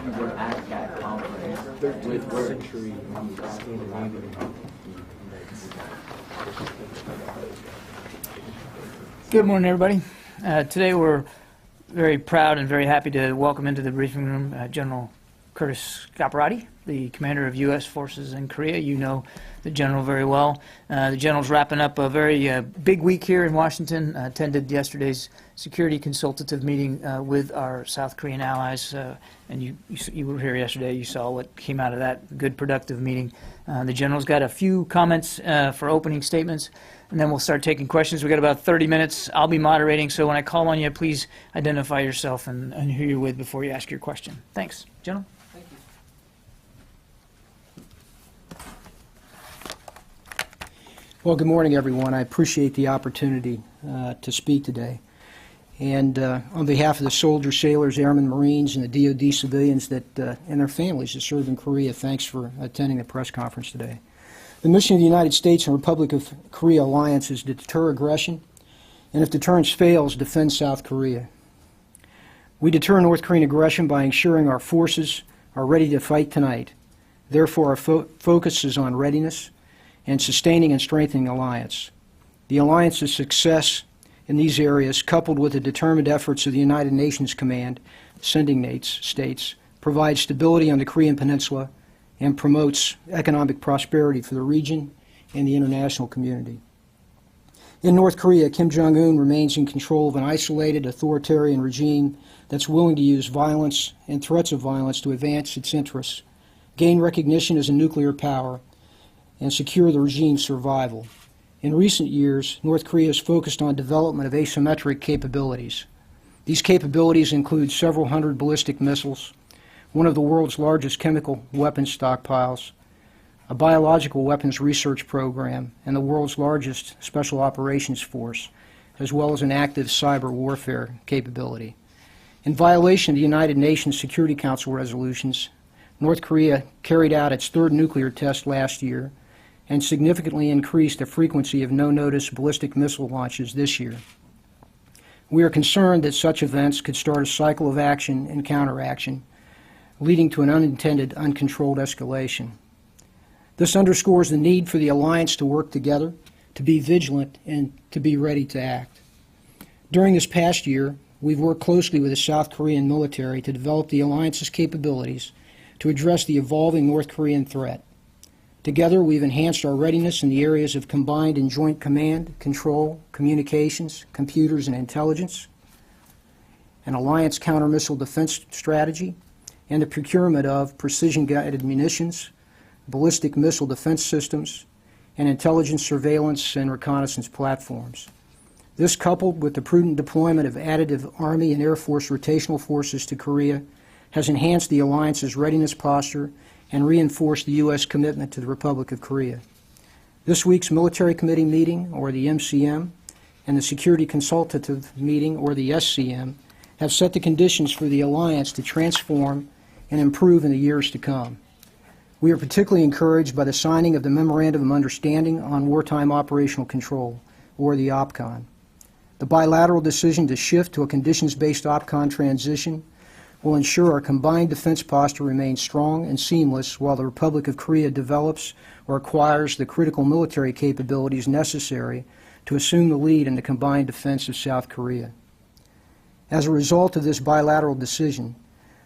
you were at that conference with 13th century Scandinavian. Good morning, everybody. Today we're very proud and very happy to welcome into the briefing room General Curtis Scaparrotti, the commander of U.S. forces in Korea. You know the general very well. The general's wrapping up a very big week here in Washington. Attended yesterday's security consultative meeting with our South Korean allies, and you were here yesterday. You saw what came out of that good, productive meeting. The general's got a few comments for opening statements, and then we'll start taking questions. We've got about 30 minutes. I'll be moderating, so when I call on you, please identify yourself and who you're with before you ask your question. Thanks. General? Thank you. Well, good morning, everyone. I appreciate the opportunity to speak today. And on behalf of the soldiers, sailors, airmen, Marines, and the DoD civilians and their families that serve in Korea, thanks for attending the press conference today. The mission of the United States and Republic of Korea alliance is to deter aggression, and if deterrence fails, defend South Korea. We deter North Korean aggression by ensuring our forces are ready to fight tonight. Therefore, our focus is on readiness and sustaining and strengthening the alliance. The alliance's success in these areas, coupled with the determined efforts of the United Nations Command, sending states, provides stability on the Korean Peninsula and promotes economic prosperity for the region and the international community. In North Korea, Kim Jong-un remains in control of an isolated authoritarian regime that's willing to use violence and threats of violence to advance its interests, gain recognition as a nuclear power, and secure the regime's survival. In recent years, North Korea has focused on development of asymmetric capabilities. These capabilities include several hundred ballistic missiles, one of the world's largest chemical weapons stockpiles, a biological weapons research program, and the world's largest special operations force, as well as an active cyber warfare capability. In violation of the United Nations Security Council resolutions, North Korea carried out its third nuclear test last year and significantly increased the frequency of no-notice ballistic missile launches this year. We are concerned that such events could start a cycle of action and counteraction, leading to an unintended, uncontrolled escalation. This underscores the need for the alliance to work together, to be vigilant, and to be ready to act. During this past year, we've worked closely with the South Korean military to develop the alliance's capabilities to address the evolving North Korean threat. Together, we've enhanced our readiness in the areas of combined and joint command, control, communications, computers, and intelligence, an alliance counter-missile defense strategy, and the procurement of precision-guided munitions, ballistic missile defense systems, and intelligence surveillance and reconnaissance platforms. This, coupled with the prudent deployment of additive Army and Air Force rotational forces to Korea, has enhanced the alliance's readiness posture and reinforced the U.S. commitment to the Republic of Korea. This week's Military Committee meeting, or the MCM, and the Security Consultative Meeting, or the SCM, have set the conditions for the alliance to transform and improve in the years to come. We are particularly encouraged by the signing of the Memorandum of Understanding on Wartime Operational Control, or the OPCON. The bilateral decision to shift to a conditions-based OPCON transition will ensure our combined defense posture remains strong and seamless while the Republic of Korea develops or acquires the critical military capabilities necessary to assume the lead in the combined defense of South Korea. As a result of this bilateral decision,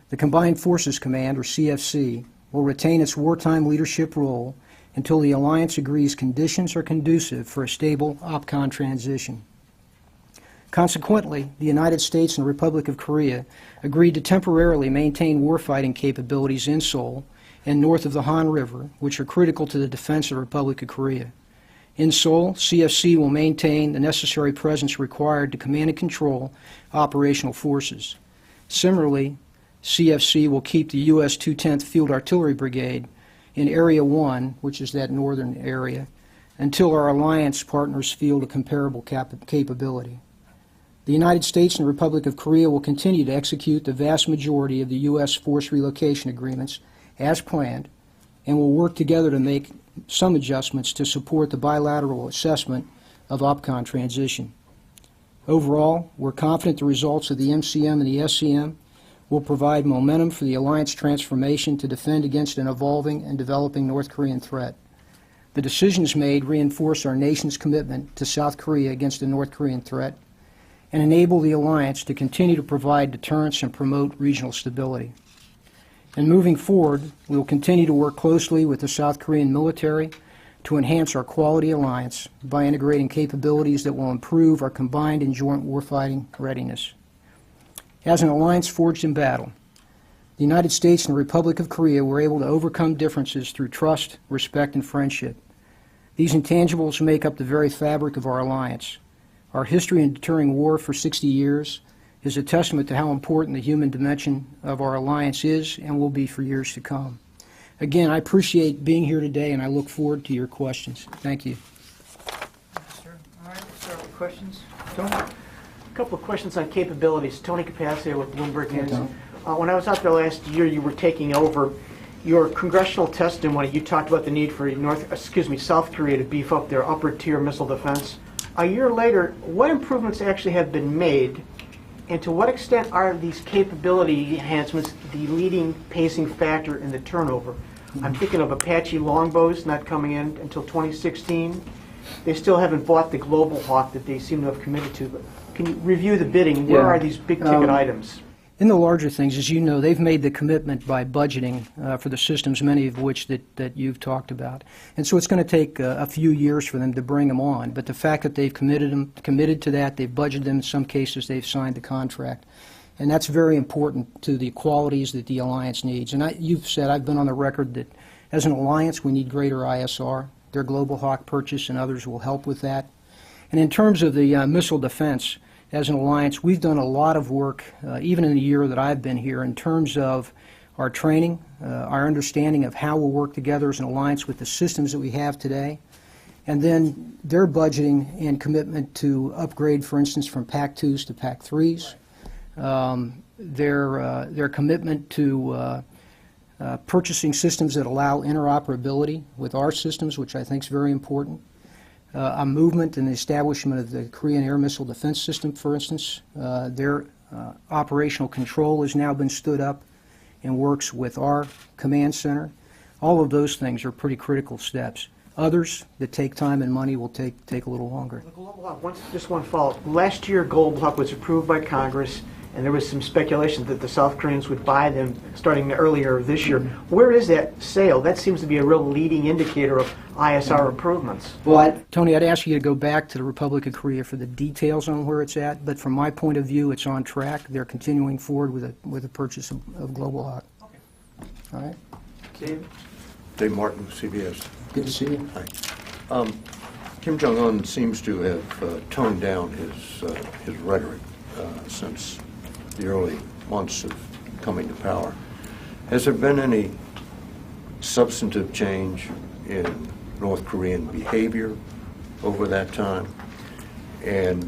the Combined Forces Command, or CFC, will retain its wartime leadership role until the alliance agrees conditions are conducive for a stable OPCON transition. Consequently, the United States and the Republic of Korea agreed to temporarily maintain warfighting capabilities in Seoul and north of the Han River, which are critical to the defense of the Republic of Korea. In Seoul, CFC will maintain the necessary presence required to command and control operational forces. Similarly, CFC will keep the U.S. 210th Field Artillery Brigade in Area 1, which is that northern area, until our alliance partners field a comparable capability. The United States and the Republic of Korea will continue to execute the vast majority of the U.S. force relocation agreements as planned and will work together to make some adjustments to support the bilateral assessment of OPCON transition. Overall, we're confident the results of the MCM and the SCM will provide momentum for the alliance transformation to defend against an evolving and developing North Korean threat. The decisions made reinforce our nation's commitment to South Korea against the North Korean threat and enable the alliance to continue to provide deterrence and promote regional stability. And moving forward, we will continue to work closely with the South Korean military to enhance our quality alliance by integrating capabilities that will improve our combined and joint warfighting readiness. As an alliance forged in battle, the United States and the Republic of Korea were able to overcome differences through trust, respect, and friendship. These intangibles make up the very fabric of our alliance. Our history in deterring war for 60 years is a testament to how important the human dimension of our alliance is and will be for years to come. Again, I appreciate being here today, and I look forward to your questions. Thank you. Yes, sir. All right, let's start with questions. Tony? A couple of questions on capabilities. Tony Capaccio with Bloomberg News. When I was out there last year, you were taking over your congressional testimony. You talked about the need for South Korea to beef up their upper-tier missile defense. A year later, what improvements actually have been made, and to what extent are these capability enhancements the leading pacing factor in the turnover? I'm thinking of Apache longbows not coming in until 2016. They still haven't bought the Global Hawk that they seem to have committed to. But can you review the bidding? Where are these big-ticket items? In the larger things, as you know, they've made the commitment by budgeting for the systems, many of which that you've talked about. And so it's going to take a few years for them to bring them on. But the fact that they've committed to that, they've budgeted them, in some cases they've signed the contract. And that's very important to the qualities that the alliance needs. And you've said, I've been on the record that as an alliance we need greater ISR. Their Global Hawk purchase and others will help with that. And in terms of the missile defense, as an alliance, we've done a lot of work, even in the year that I've been here, in terms of our training, our understanding of how we'll work together as an alliance with the systems that we have today, and then their budgeting and commitment to upgrade, for instance, from PAC-2s to PAC-3s, their commitment to purchasing systems that allow interoperability with our systems, which I think is very important. A movement in the establishment of the Korean Air Missile Defense System, for instance. Their operational control has now been stood up and works with our command center. All of those things are pretty critical steps. Others that take time and money will take a little longer. The Global Hawk, just one follow-up. Last year, Global Hawk was approved by Congress, and there was some speculation that the South Koreans would buy them starting earlier this year. Where is that sale? That seems to be a real leading indicator of ISR improvements. Well, Tony, I'd ask you to go back to the Republic of Korea for the details on where it's at, but from my point of view, it's on track. They're continuing forward with a purchase of Global Hawk. Okay. All right. David? Dave Martin, CBS. Good to see you. Hi. Kim Jong-un seems to have toned down his rhetoric since the early months of coming to power. Has there been any substantive change in North Korean behavior over that time? And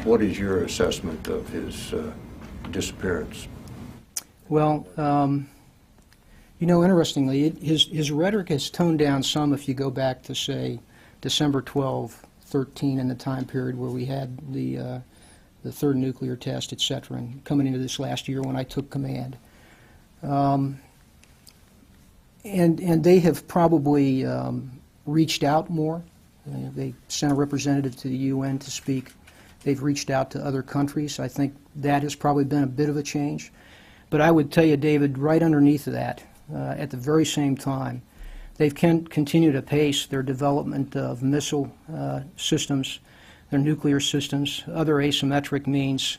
what is your assessment of his disappearance? Well, you know, interestingly, his rhetoric has toned down some if you go back to, say, December 12, 13, in the time period where we had the third nuclear test, et cetera, and coming into this last year when I took command. And they have probably reached out more. They sent a representative to the UN to speak. They've reached out to other countries. I think that has probably been a bit of a change. But I would tell you, David, right underneath of that, at the very same time, they've continued to pace their development of missile systems, their nuclear systems, other asymmetric means,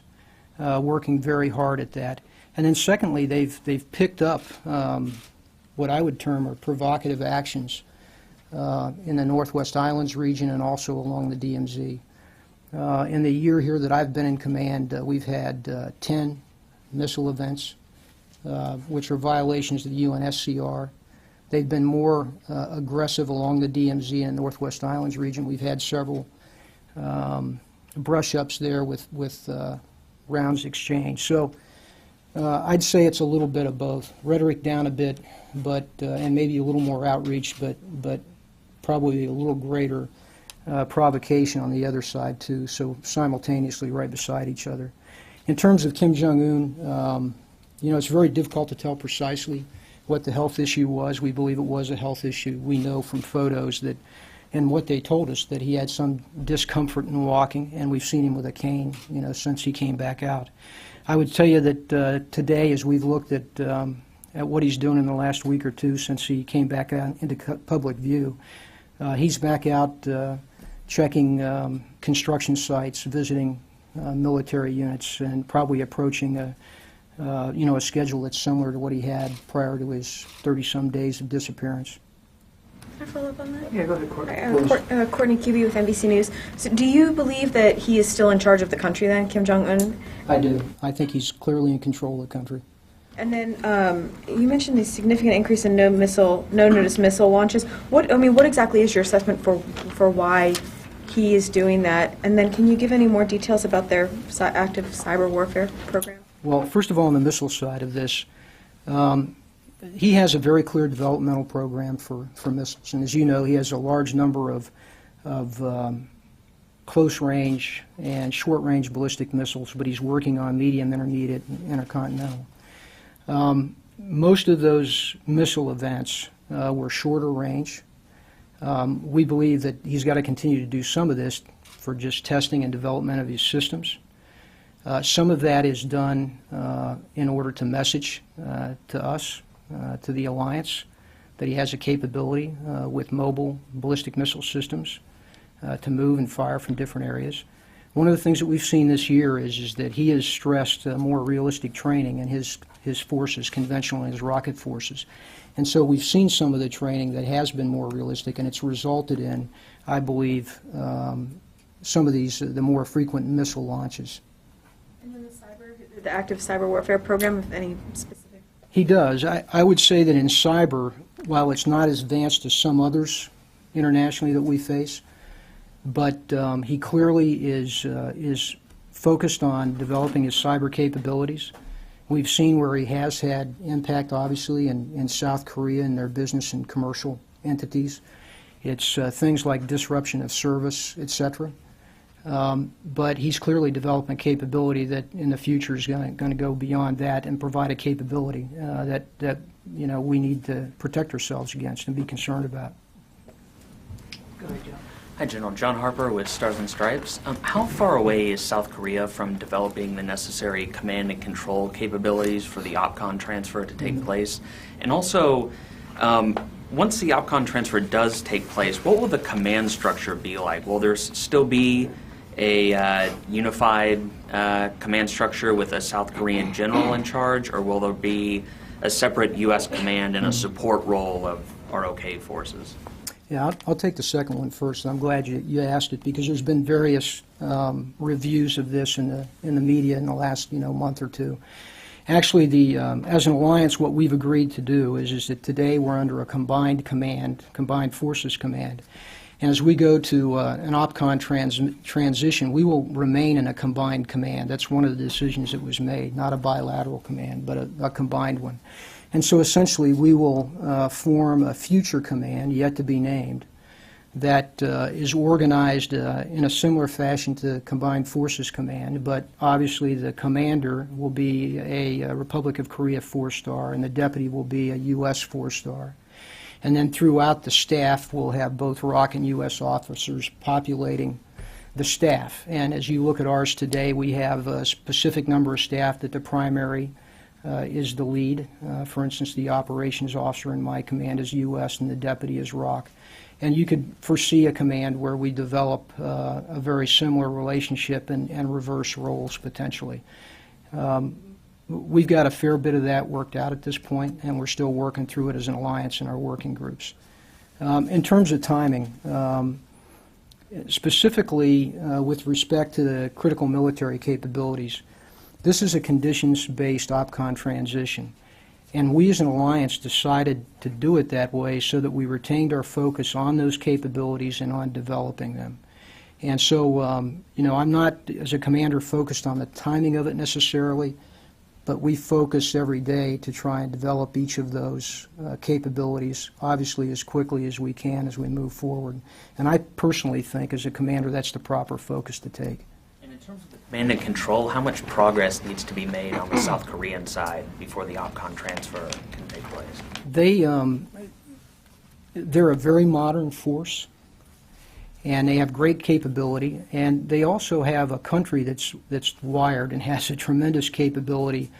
working very hard at that. And then secondly, they've picked up what I would term are provocative actions in the Northwest Islands region and also along the DMZ. In the year here that I've been in command, we've had 10 missile events, which are violations of the UNSCR. They've been more aggressive along the DMZ and Northwest Islands region. We've had several brush-ups there with rounds exchanged. So I'd say it's a little bit of both. Rhetoric down a bit, but and maybe a little more outreach, but probably a little greater provocation on the other side too. So simultaneously, right beside each other. In terms of Kim Jong-un, You know, it's very difficult to tell precisely what the health issue was. We believe it was a health issue. We know from photos that, and what they told us, that he had some discomfort in walking, and we've seen him with a cane, you know, since he came back out. I would tell you that today, as we've looked at what he's doing in the last week or two since he came back out into public view, he's back out checking construction sites, visiting military units, and probably approaching a schedule that's similar to what he had prior to his 30-some days of disappearance. Can I follow up on that? Yeah, go ahead, Courtney. Courtney Cubey with NBC News. So do you believe that he is still in charge of the country then, Kim Jong-un? I do. I think he's clearly in control of the country. And then you mentioned the significant increase in no notice missile launches. What exactly is your assessment for why he is doing that? And then can you give any more details about their active cyber warfare program? Well, first of all, on the missile side of this, he has a very clear developmental program for missiles. And as you know, he has a large number of close-range and short-range ballistic missiles, but he's working on medium, intermediate, and intercontinental. Most of those missile events were shorter range. We believe that he's got to continue to do some of this for just testing and development of his systems. Some of that is done in order to message to us, to the alliance, that he has a capability with mobile ballistic missile systems to move and fire from different areas. One of the things that we've seen this year is that he has stressed more realistic training in his forces, conventional and his rocket forces. And so we've seen some of the training that has been more realistic, and it's resulted in, I believe, some of these, the more frequent missile launches. And then the active cyber warfare program, if any specific? He does. I would say that in cyber, while it's not as advanced as some others internationally that we face, but he clearly is focused on developing his cyber capabilities. We've seen where he has had impact, obviously, in South Korea and their business and commercial entities. It's things like disruption of service, etc. But he's clearly developing a capability that in the future is going to go beyond that and provide a capability that we need to protect ourselves against and be concerned about. Go ahead, John. Hi, General. John Harper with Stars and Stripes. How far away is South Korea from developing the necessary command and control capabilities for the OPCON transfer to take place? And also, once the OPCON transfer does take place, what will the command structure be like? Will there still be a unified command structure with a South Korean general in charge, or will there be a separate U.S. command and a support role of ROK forces? Yeah, I'll take the second one first. I'm glad you asked it, because there's been various reviews of this in the media in the last month or two. Actually, as an alliance, what we've agreed to do is that today we're under a combined command, combined forces command. And as we go to an OPCON transition, we will remain in a combined command. That's one of the decisions that was made, not a bilateral command, but a combined one. And so essentially we will form a future command, yet to be named, that is organized in a similar fashion to Combined Forces Command, but obviously the commander will be a Republic of Korea 4-star and the deputy will be a U.S. 4-star. And then throughout the staff we'll have both ROK and U.S. officers populating the staff. And as you look at ours today, we have a specific number of staff that the primary is the lead. For instance, the operations officer in my command is U.S. and the deputy is ROK. And you could foresee a command where we develop a very similar relationship and reverse roles potentially. We've got a fair bit of that worked out at this point, and we're still working through it as an alliance in our working groups. In terms of timing, specifically with respect to the critical military capabilities, this is a conditions-based OPCON transition, and we as an alliance decided to do it that way so that we retained our focus on those capabilities and on developing them. And so, I'm not, as a commander, focused on the timing of it necessarily, but we focus every day to try and develop each of those capabilities, obviously as quickly as we can as we move forward. And I personally think, as a commander, that's the proper focus to take. And in terms of the command and control, how much progress needs to be made on the South Korean side before the OPCON transfer can take place? They're a very modern force, and they have great capability, and they also have a country that's wired and has a tremendous capability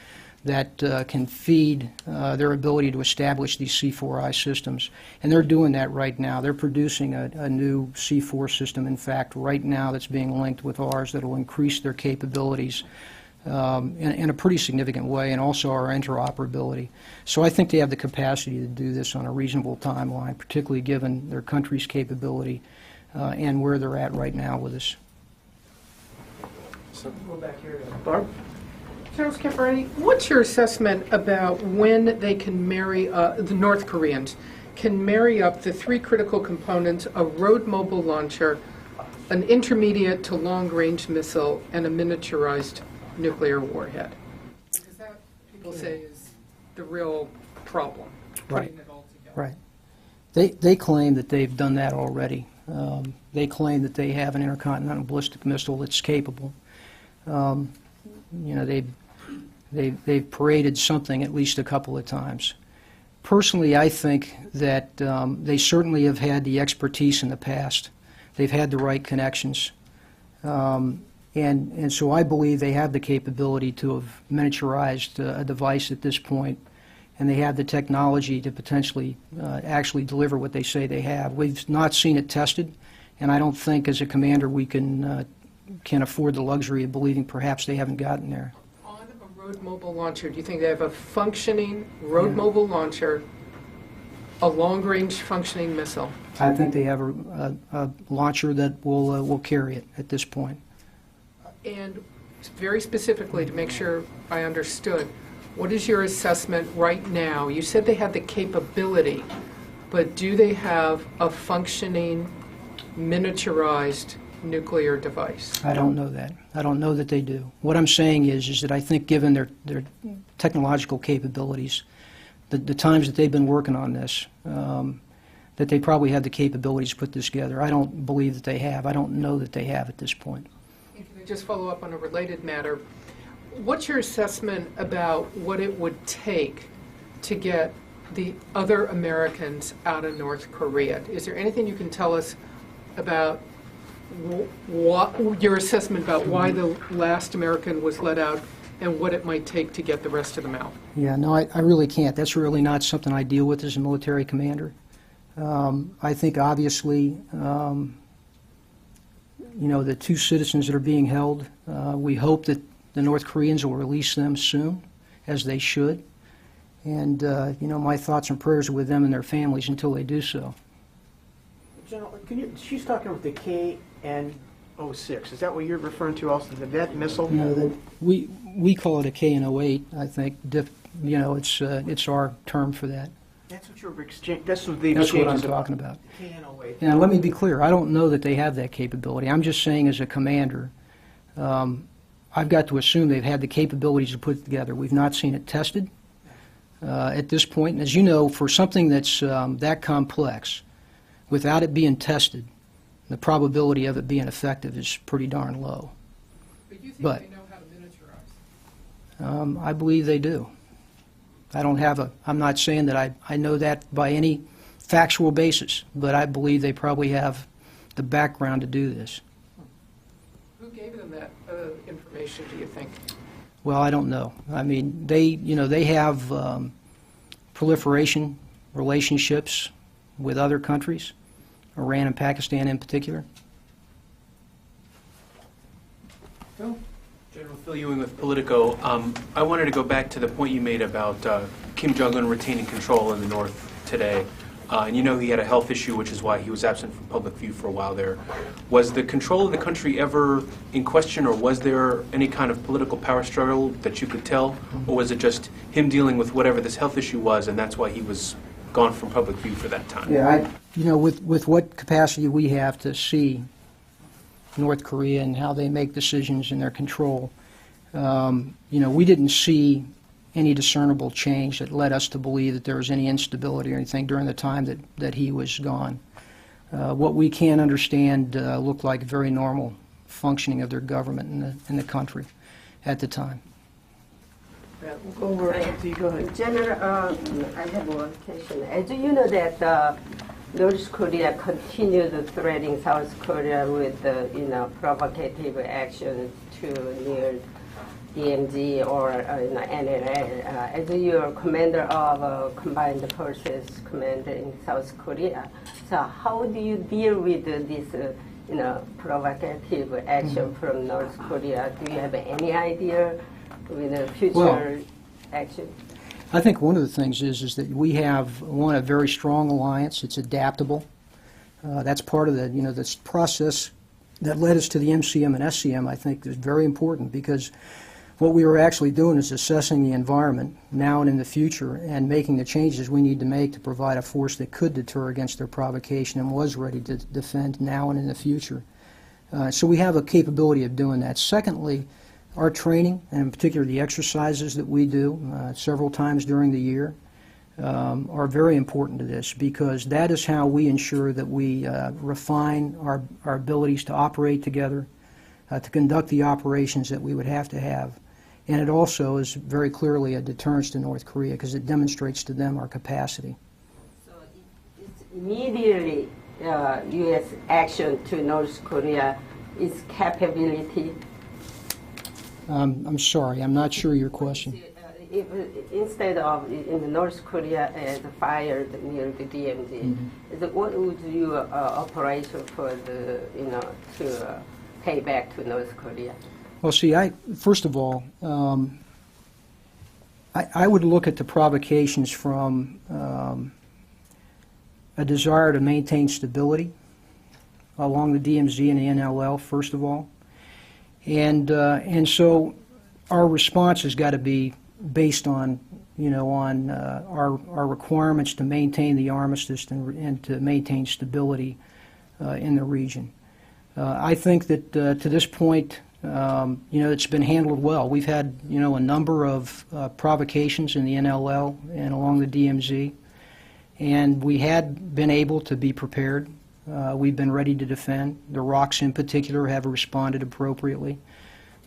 that can feed their ability to establish these C4I systems. And they're doing that right now. They're producing a new C4 system, in fact, right now that's being linked with ours that will increase their capabilities in a pretty significant way, and also our interoperability. So I think they have the capacity to do this on a reasonable timeline, particularly given their country's capability and where they're at right now with us. So go back here to Barb. General Scaparrotti, what's your assessment about when they can marry, the North Koreans, can marry up the three critical components, a road mobile launcher, an intermediate to long-range missile, and a miniaturized nuclear warhead? Because that, people say, is the real problem, Right. putting it all together. Right. They claim that they've done that already. They claim that they have an intercontinental ballistic missile that's capable. You know, they've paraded something at least a couple of times. Personally, I think that they certainly have had the expertise in the past. They've had the right connections. And so I believe they have the capability to have miniaturized a device at this point, and they have the technology to potentially actually deliver what they say they have. We've not seen it tested, and I don't think as a commander we can afford the luxury of believing perhaps they haven't gotten there. On a road mobile launcher, do you think they have a functioning road mobile launcher, a long-range functioning missile? I think they have a launcher that will carry it at this point. And very specifically, to make sure I understood, what is your assessment right now? You said they have the capability, but do they have a functioning, miniaturized nuclear device? I don't know that. I don't know that they do. What I'm saying is that I think given their technological capabilities, the times that they've been working on this, that they probably have the capabilities to put this together. I don't believe that they have. I don't know that they have at this point. And can I just follow up on a related matter? What's your assessment about what it would take to get the other Americans out of North Korea? Is there anything you can tell us about what your assessment about why the last American was let out and what it might take to get the rest of them out? Yeah, no, I really can't. That's really not something I deal with as a military commander. I think obviously, you know, the two citizens that are being held, we hope that the North Koreans will release them soon, as they should. And, you know, my thoughts and prayers are with them and their families until they do so. General, she's talking with the KN-06. Is that what you're referring to also, that missile? You know, we call it a KN-08, I think. You know, it's our term for that. That's what you're exchanging. That's what the That's what I'm exchange is talking about. KN-08. Now, let me be clear. I don't know that they have that capability. I'm just saying as a commander, I've got to assume they've had the capabilities to put it together. We've not seen it tested at this point. And as you know, for something that's that complex, without it being tested, the probability of it being effective is pretty darn low. But you think But- they know how to miniaturize? I believe they do. I'm not saying that I know that by any factual basis, but I believe they probably have the background to do this. Who gave them that information, do you think? Well, I don't know. I mean, they have proliferation relationships with other countries, Iran and Pakistan in particular. General Phil Ewing with Politico. I wanted to go back to the point you made about Kim Jong-un retaining control in the North today. And you know he had a health issue, which is why he was absent from public view for a while there. Was the control of the country ever in question, or was there any kind of political power struggle that you could tell? Or was it just him dealing with whatever this health issue was, and that's why he was gone from public view for that time? Yeah, you know, with what capacity we have to see North Korea and how they make decisions in their control, you know, we didn't see any discernible change that led us to believe that there was any instability or anything during the time that he was gone. What we can understand looked like very normal functioning of their government in the country at the time. We'll go over to you. Go ahead. General, I have one question. As you know that North Korea continued threatening South Korea with provocative actions to near DMZ or NLL. As your commander of Combined Forces Commander in South Korea, so how do you deal with this provocative action from North Korea? Do you have any idea with the future action? I think one of the things is that we have, one, a very strong alliance. It's adaptable. That's part of the, this process that led us to the MCM and SCM, I think, is very important, because what we were actually doing is assessing the environment now and in the future and making the changes we need to make to provide a force that could deter against their provocation and was ready to defend now and in the future. So we have a capability of doing that. Secondly, our training, and in particular the exercises that we do several times during the year, are very important to this, because that is how we ensure that we refine our abilities to operate together, to conduct the operations that we would have to have. And it also is very clearly a deterrence to North Korea, because it demonstrates to them our capacity. So it's immediately U.S. action to North Korea is capability. I'm sorry, I'm not sure your question. If, instead of in North Korea as fired near the DMZ, what would you operation for the to pay back to North Korea? Well, see, first of all, I would look at the provocations from a desire to maintain stability along the DMZ and the NLL, first of all. And so our response has got to be based on, our requirements to maintain the armistice and to maintain stability in the region. I think that to this point, it's been handled well. We've had, a number of provocations in the NLL and along the DMZ, and we had been able to be prepared. We've been ready to defend. The ROCs in particular have responded appropriately,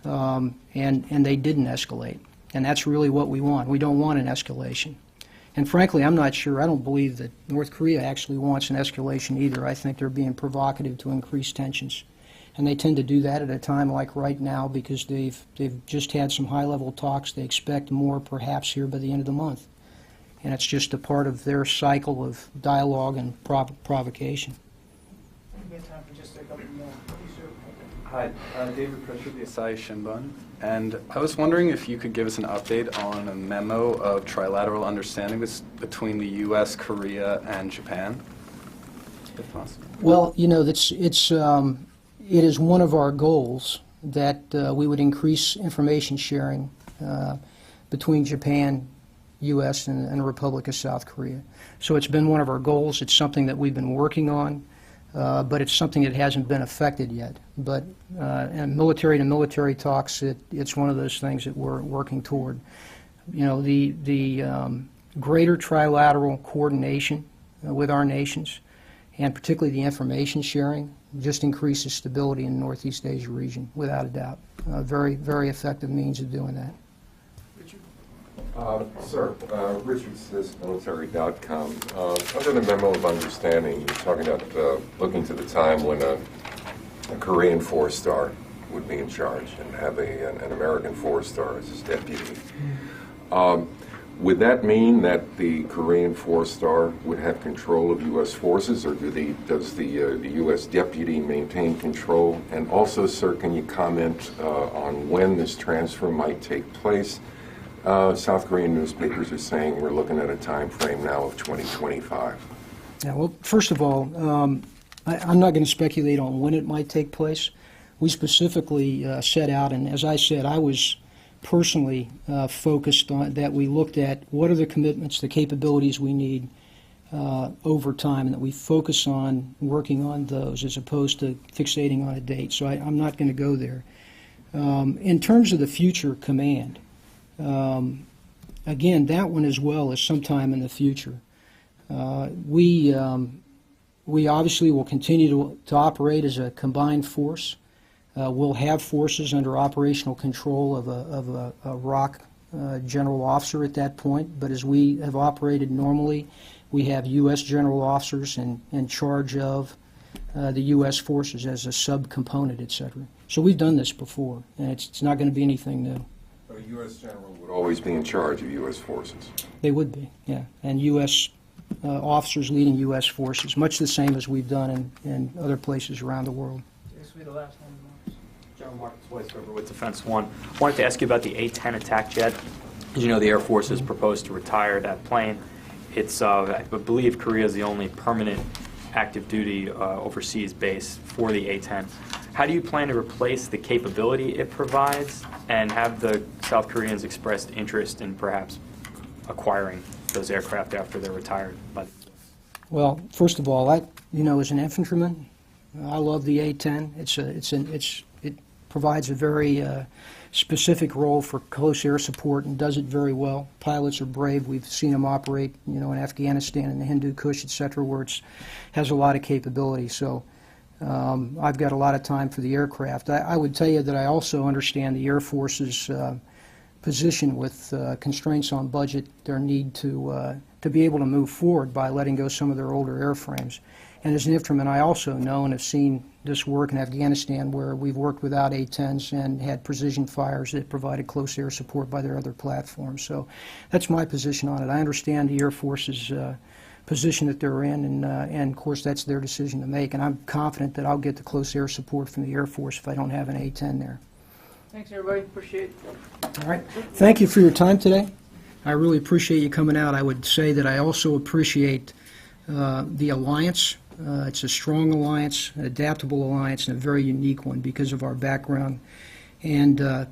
and they didn't escalate. And that's really what we want. We don't want an escalation. And frankly, I'm not sure, I don't believe that North Korea actually wants an escalation either. I think they're being provocative to increase tensions. And they tend to do that at a time like right now, because they've just had some high-level talks. They expect more perhaps here by the end of the month. And it's just a part of their cycle of dialogue and provocation. We have time for just a couple more. Please, sir. Hi, David Pressure, the Asahi Shimbun. And I was wondering if you could give us an update on a memo of trilateral understanding between the U.S., Korea, and Japan, if possible. Well, it is one of our goals that we would increase information sharing between Japan, U.S., and the Republic of South Korea. So it's been one of our goals. It's something that we've been working on, but it's something that hasn't been affected yet. But in military-to-military talks, it's one of those things that we're working toward. The greater trilateral coordination with our nations, and particularly the information sharing, just increases stability in the Northeast Asia region, without a doubt. Very, very effective means of doing that. Sir, Richard Smith, military.com. Under the memo of understanding, you're talking about looking to the time when a Korean four-star would be in charge and have an American four-star as his deputy. Would that mean that the Korean four-star would have control of U.S. forces, or does the U.S. deputy maintain control? And also, sir, can you comment on when this transfer might take place? South Korean newspapers are saying we're looking at a time frame now of 2025. Yeah, well, first of all, I'm not going to speculate on when it might take place. We specifically set out, and as I said, I was personally focused on that. We looked at what are the commitments, the capabilities we need over time, and that we focus on working on those as opposed to fixating on a date. So I'm not going to go there. In terms of the future command, again, that one as well is sometime in the future. We obviously will continue to operate as a combined force. We'll have forces under operational control of a ROC general officer at that point, but as we have operated normally, we have U.S. general officers in charge of the U.S. forces as a subcomponent, et cetera. So we've done this before, and it's not going to be anything new. A U.S. general would always be in charge of U.S. forces. They would be, yeah, and U.S. Officers leading U.S. forces, much the same as we've done in other places around the world. This will be the last one. General Marcus Weisberger with Defense One. I wanted to ask you about the A-10 attack jet. As you know, the Air Force has proposed to retire that plane. It's, I believe Korea is the only permanent active duty overseas base for the A-10. How do you plan to replace the capability it provides, and have the South Koreans expressed interest in perhaps acquiring those aircraft after they're retired? Well, first of all, as an infantryman, I love the A-10. It provides a very specific role for close air support and does it very well. Pilots are brave. We've seen them operate, in Afghanistan and the Hindu Kush, et cetera, where it has a lot of capability. So I've got a lot of time for the aircraft. I would tell you that I also understand the Air Force's position with constraints on budget, their need to be able to move forward by letting go some of their older airframes. And as an infantryman, I also know and have seen this work in Afghanistan, where we've worked without A-10s and had precision fires that provided close air support by their other platforms. So that's my position on it. I understand the Air Force's position that they're in, and of course that's their decision to make. And I'm confident that I'll get the close air support from the Air Force if I don't have an A-10 there. Thanks, everybody. Appreciate it. All right. Thank you for your time today. I really appreciate you coming out. I would say that I also appreciate the alliance. It's a strong alliance, an adaptable alliance, and a very unique one because of our background. And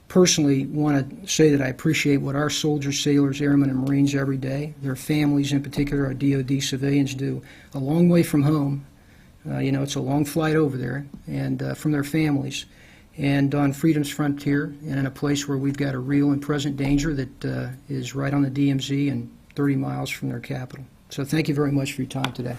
personally want to say that I appreciate what our soldiers, sailors, airmen, and Marines every day, their families in particular, our DoD civilians do a long way from home. It's a long flight over there, and from their families, and on freedom's frontier, and in a place where we've got a real and present danger that is right on the DMZ and 30 miles from their capital. So thank you very much for your time today.